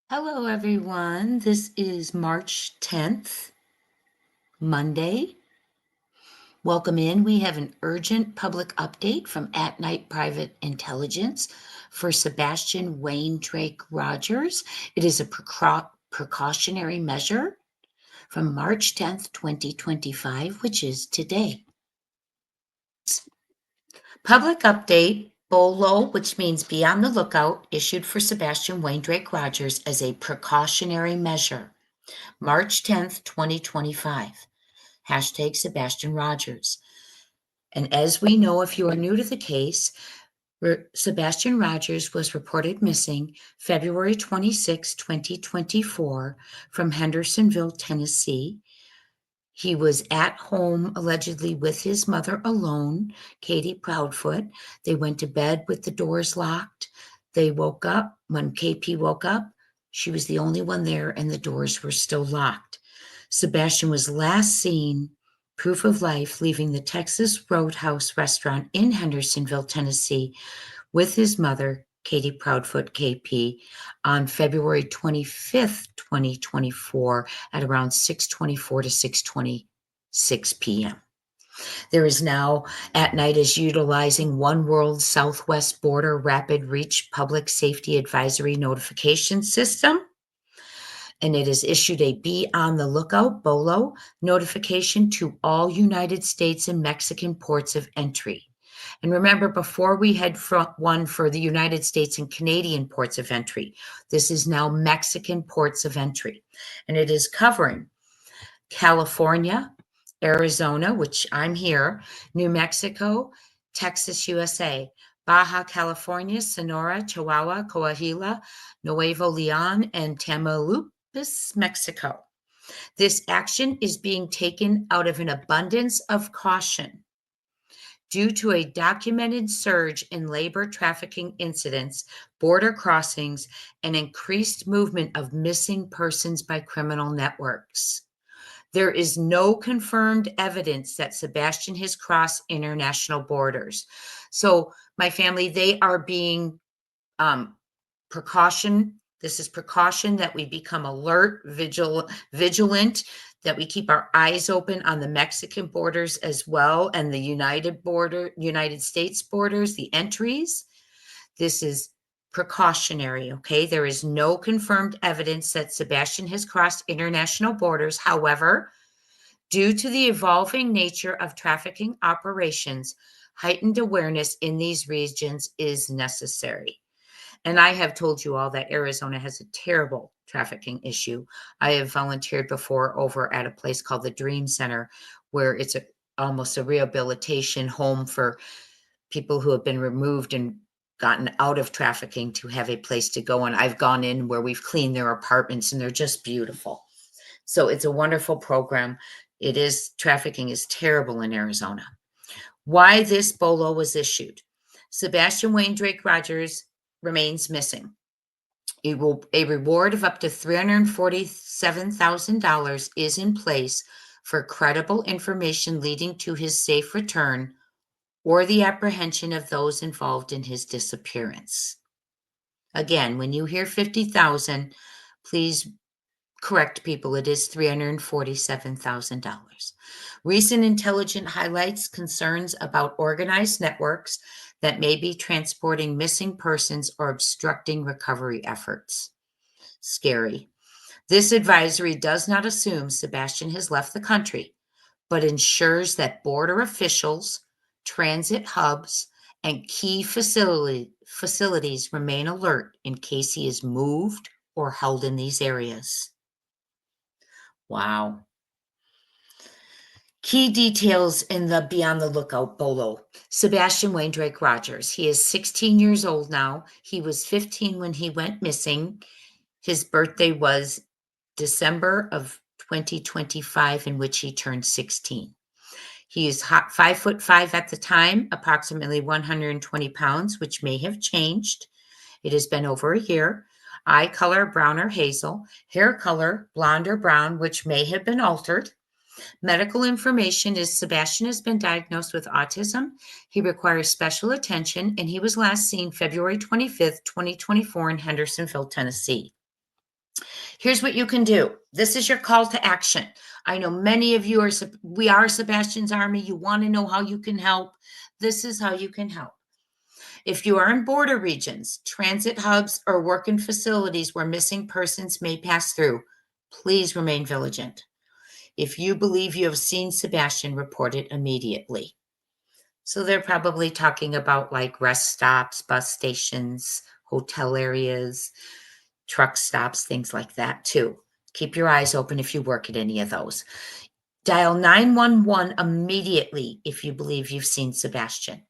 Hello, everyone. This is March 10th, Monday. Welcome in. We have an urgent public update from At Night Private Intelligence for Sebastian Wayne Drake Rogers. It is a precautionary measure from March 10th, 2025, which is today. Public update Bolo, which means be on the lookout, issued for Sebastian Wayne Drake Rogers as a precautionary measure. March 10th, 2025. Hashtag Sebastian Rogers. And as we know, if you are new to the case, Sebastian Rogers was reported missing February 26, 2024, from Hendersonville, Tennessee. He was at home allegedly with his mother alone, Katie Proudfoot. They went to bed with the doors locked. They woke up. When KP woke up, she was the only one there and the doors were still locked. Sebastian was last seen, proof of life, leaving the Texas Roadhouse restaurant in Hendersonville, Tennessee, with his mother, Katie Proudfoot, KP, on February 25th, 2024, at around 6:24 to 6:26 p.m. There is now, At Night is utilizing One World Southwest Border Rapid Reach Public Safety Advisory Notification System, and it has issued a Be on the Lookout BOLO notification to all United States and Mexican ports of entry. And remember, before we had one for the United States and Canadian ports of entry, this is now Mexican ports of entry. And it is covering California, Arizona, which I'm here, New Mexico, Texas, USA, Baja California, Sonora, Chihuahua, Coahuila, Nuevo Leon, and Tamaulipas, Mexico. This action is being taken out of an abundance of caution due to a documented surge in labor trafficking incidents, border crossings, and increased movement of missing persons by criminal networks. There is no confirmed evidence that Sebastian has crossed international borders. So, my family, they are being precaution. This is precaution that we become alert, vigilant, that we keep our eyes open on the Mexican borders as well, and the United States borders, the entries. This is precautionary, okay? There is no confirmed evidence that Sebastian has crossed international borders. However, due to the evolving nature of trafficking operations, heightened awareness in these regions is necessary. And I have told you all that Arizona has a terrible trafficking issue. I have volunteered before over at a place called the Dream Center, where it's almost a rehabilitation home for people who have been removed and gotten out of trafficking to have a place to go. And I've gone in where we've cleaned their apartments and they're just beautiful. So it's a wonderful program. Trafficking is terrible in Arizona. Why this BOLO was issued. Sebastian Wayne Drake Rogers remains missing. A reward of up to $347,000 is in place for credible information leading to his safe return or the apprehension of those involved in his disappearance. Again, when you hear 50,000, please correct people. It is $347,000. Recent intelligence highlights concerns about organized networks that may be transporting missing persons or obstructing recovery efforts. Scary. This advisory does not assume Sebastian has left the country, but ensures that border officials, transit hubs, and key facilities remain alert in case he is moved or held in these areas. Wow. Key details in the Be on the Lookout BOLO. Sebastian Wayne Drake Rogers. He is 16 years old now. He was 15 when he went missing. His birthday was December of 2025, in which he turned 16. He is 5'5" at the time, approximately 120 pounds, which may have changed. It has been over a year. Eye color, brown or hazel. Hair color, blonde or brown, which may have been altered. Medical information is Sebastian has been diagnosed with autism. He requires special attention, and he was last seen February 25th, 2024 in Hendersonville, Tennessee. Here's what you can do. This is your call to action. I know many of you we are Sebastian's Army. You want to know how you can help. This is how you can help. If you are in border regions, transit hubs, or work in facilities where missing persons may pass through, please remain vigilant. If you believe you have seen Sebastian, report it immediately. So they're probably talking about like rest stops, bus stations, hotel areas, truck stops, things like that too. Keep your eyes open if you work at any of those. Dial 911 immediately if you believe you've seen Sebastian.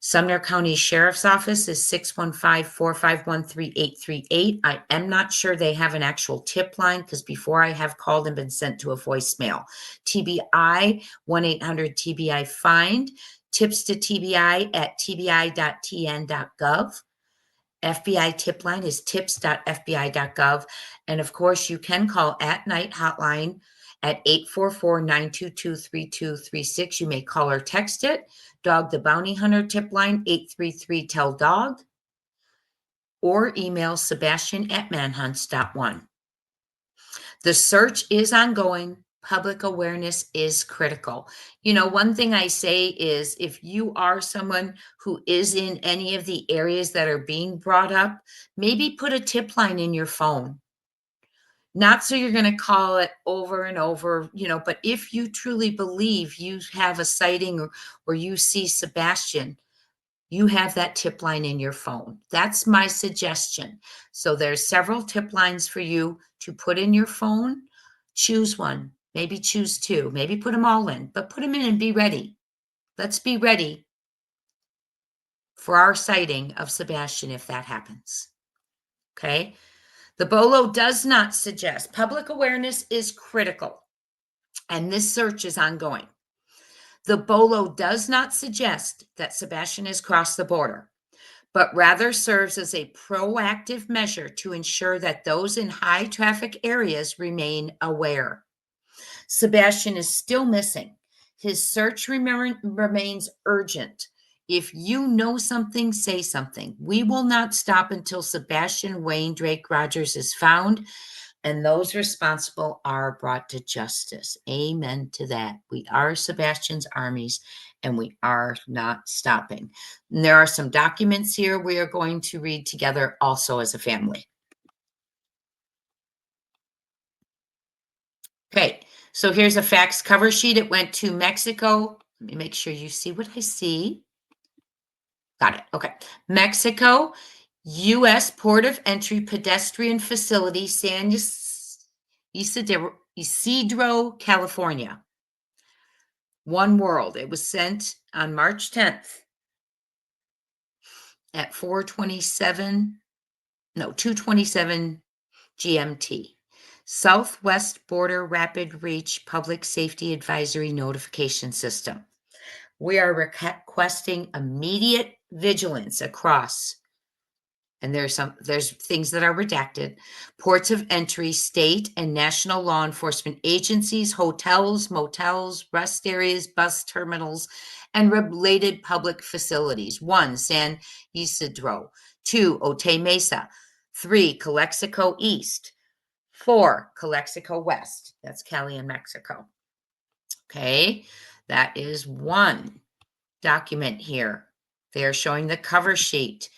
Sumner County Sheriff's Office is 615-451-3838. I am not sure they have an actual tip line because before I have called and been sent to a voicemail. TBI, 1-800-TBI-FIND, tips to TBI at tbi.tn.gov. FBI tip line is tips.fbi.gov. And of course, you can call at night hotline at 844-922-3236. You may call or text it. Dog the Bounty Hunter tip line, 833-TELL-DOG. Or email sebastian@manhunts.one. The search is ongoing. Public awareness is critical. One thing I say is if you are someone who is in any of the areas that are being brought up, maybe put a tip line in your phone. Not so you're going to call it over and over, but if you truly believe you have a sighting or you see Sebastian, you have that tip line in your phone. That's my suggestion. So there's several tip lines for you to put in your phone. Choose one, maybe choose two, maybe put them all in, but put them in and be ready. Let's be ready for our sighting of Sebastian if that happens. Okay. The Bolo does not suggest public awareness is critical, and this search is ongoing. The Bolo does not suggest that Sebastian has crossed the border, but rather serves as a proactive measure to ensure that those in high traffic areas remain aware. Sebastian is still missing. His search remains urgent. If you know something, say something. We will not stop until Sebastian Wayne Drake Rogers is found and those responsible are brought to justice. Amen to that. We are Sebastian's armies and we are not stopping. And there are some documents here we are going to read together also as a family. Okay, so here's a fax cover sheet. It went to Mexico. Let me make sure you see what I see. Got it. Okay. Mexico, U.S. Port of Entry Pedestrian Facility, San Isidro, California. One World. It was sent on March 10th at 2:27 GMT. Southwest Border Rapid Reach Public Safety Advisory Notification System. We are requesting immediate vigilance across, and there's things that are redacted, ports of entry, state and national law enforcement agencies, hotels, motels, rest areas, bus terminals, and related public facilities. 1, San Isidro. 2, Otay Mesa. 3, Calexico East. 4, Calexico West. That's Cali in Mexico. Okay, that is one document here. They are showing the cover sheet.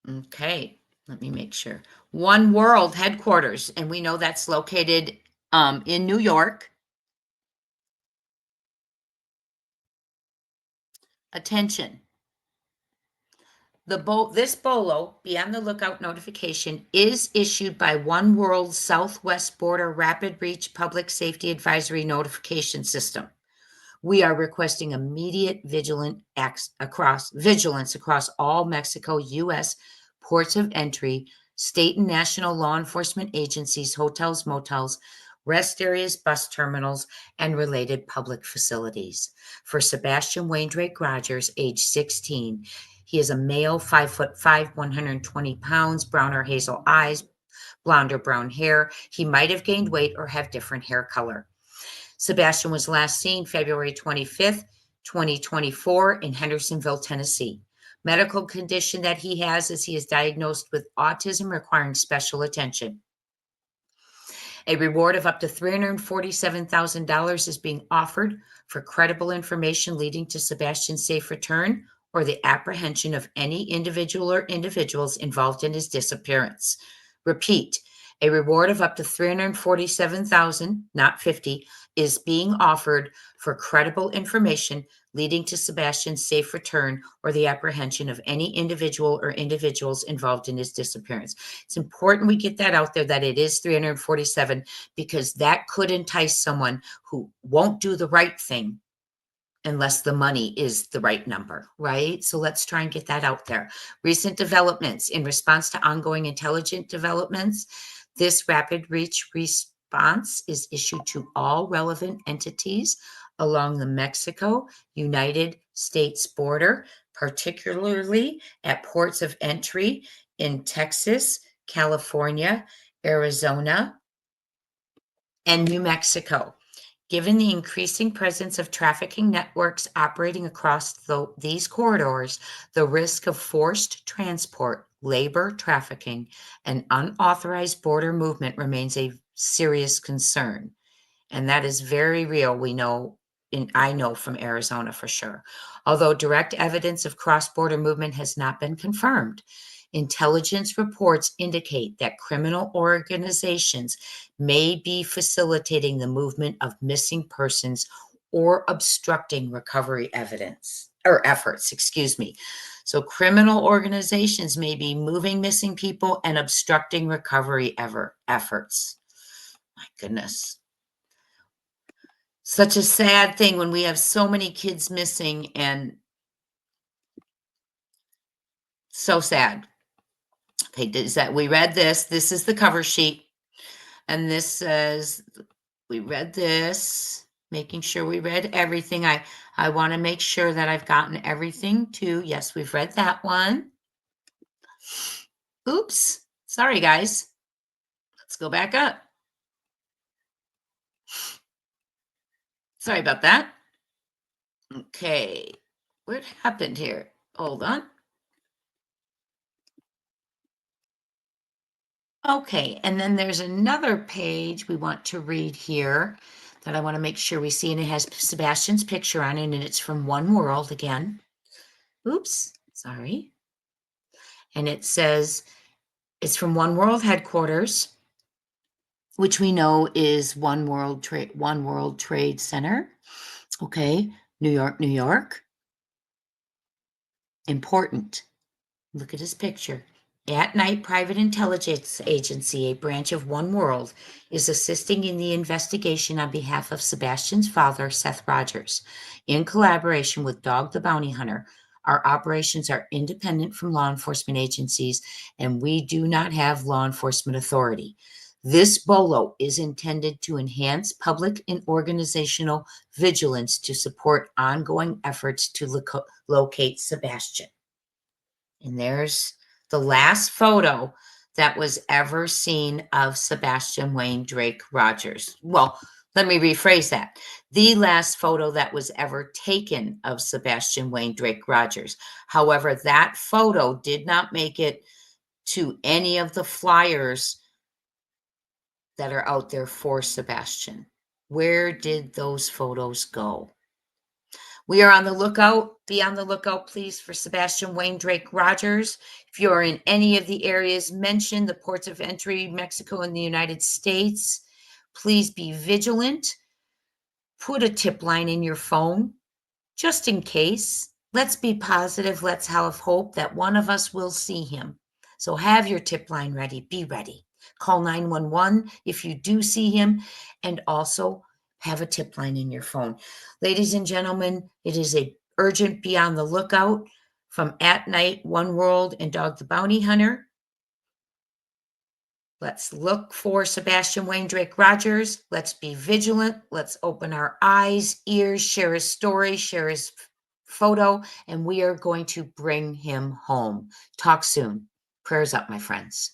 Okay, let me make sure. One World headquarters, and we know that's located in New York. Attention. This Bolo, be on the lookout notification, is issued by One World Southwest Border Rapid Reach Public Safety Advisory Notification System. We are requesting immediate vigilance across all Mexico, U.S. ports of entry, state and national law enforcement agencies, hotels, motels, rest areas, bus terminals, and related public facilities. For Sebastian Wayne Drake Rogers, age 16, he is a male, 5'5", 120 pounds, brown or hazel eyes, blonde or brown hair. He might have gained weight or have different hair color. Sebastian was last seen February 25th, 2024 in Hendersonville, Tennessee. Medical condition that he has is he is diagnosed with autism requiring special attention. A reward of up to $347,000 is being offered for credible information leading to Sebastian's safe return or the apprehension of any individual or individuals involved in his disappearance. Repeat, a reward of up to $347,000, not 50, is being offered for credible information leading to Sebastian's safe return or the apprehension of any individual or individuals involved in his disappearance. It's important we get that out there that it is 347 because that could entice someone who won't do the right thing unless the money is the right number, right? So let's try and get that out there. Recent developments in response to ongoing intelligent developments, this rapid reach response is issued to all relevant entities along the Mexico United States border, particularly at ports of entry in Texas, California, Arizona, and New Mexico. Given the increasing presence of trafficking networks operating across these corridors, the risk of forced transport, labor trafficking, and unauthorized border movement remains a serious concern. And that is very real. We know, and I know from Arizona for sure. Although direct evidence of cross-border movement has not been confirmed, intelligence reports indicate that criminal organizations may be facilitating the movement of missing persons or obstructing recovery evidence or efforts, excuse me. So criminal organizations may be moving missing people and obstructing recovery efforts. My goodness. Such a sad thing when we have so many kids missing and so sad. Okay, is that we read this. This is the cover sheet. And this says we read this, making sure we read everything. I want to make sure that I've gotten everything too. Yes, we've read that one. Oops. Sorry, guys. Let's go back up. Sorry about that. Okay. What happened here? Hold on. Okay, and then there's another page we want to read here that I want to make sure we see, and it has Sebastian's picture on it, and it's from One World again. Oops, sorry. And it says it's from One World headquarters, which we know is One World Trade Center. Okay, New York, New York. Important. Look at his picture. At Night Private Intelligence Agency, a branch of One World, is assisting in the investigation on behalf of Sebastian's father, Seth Rogers. In collaboration with Dog the Bounty Hunter, our operations are independent from law enforcement agencies, and we do not have law enforcement authority. This BOLO is intended to enhance public and organizational vigilance to support ongoing efforts to locate Sebastian. And there's the last photo that was ever seen of Sebastian Wayne Drake Rogers. Well, let me rephrase that. The last photo that was ever taken of Sebastian Wayne Drake Rogers. However, that photo did not make it to any of the flyers that are out there for Sebastian. Where did those photos go? We are on the lookout. Be on the lookout, please, for Sebastian Wayne Drake Rogers. If you are in any of the areas mentioned, the ports of entry, Mexico and the United States, please be vigilant. Put a tip line in your phone, just in case. Let's be positive. Let's have hope that one of us will see him. So have your tip line ready. Be ready. Call 911 if you do see him, and also have a tip line in your phone. Ladies and gentlemen, it is a urgent be on the lookout from At Night, One World, and Dog the Bounty Hunter. Let's look for Sebastian Wayne Drake Rogers. Let's be vigilant. Let's open our eyes, ears, share his story, share his photo, and we are going to bring him home. Talk soon. Prayers up, my friends.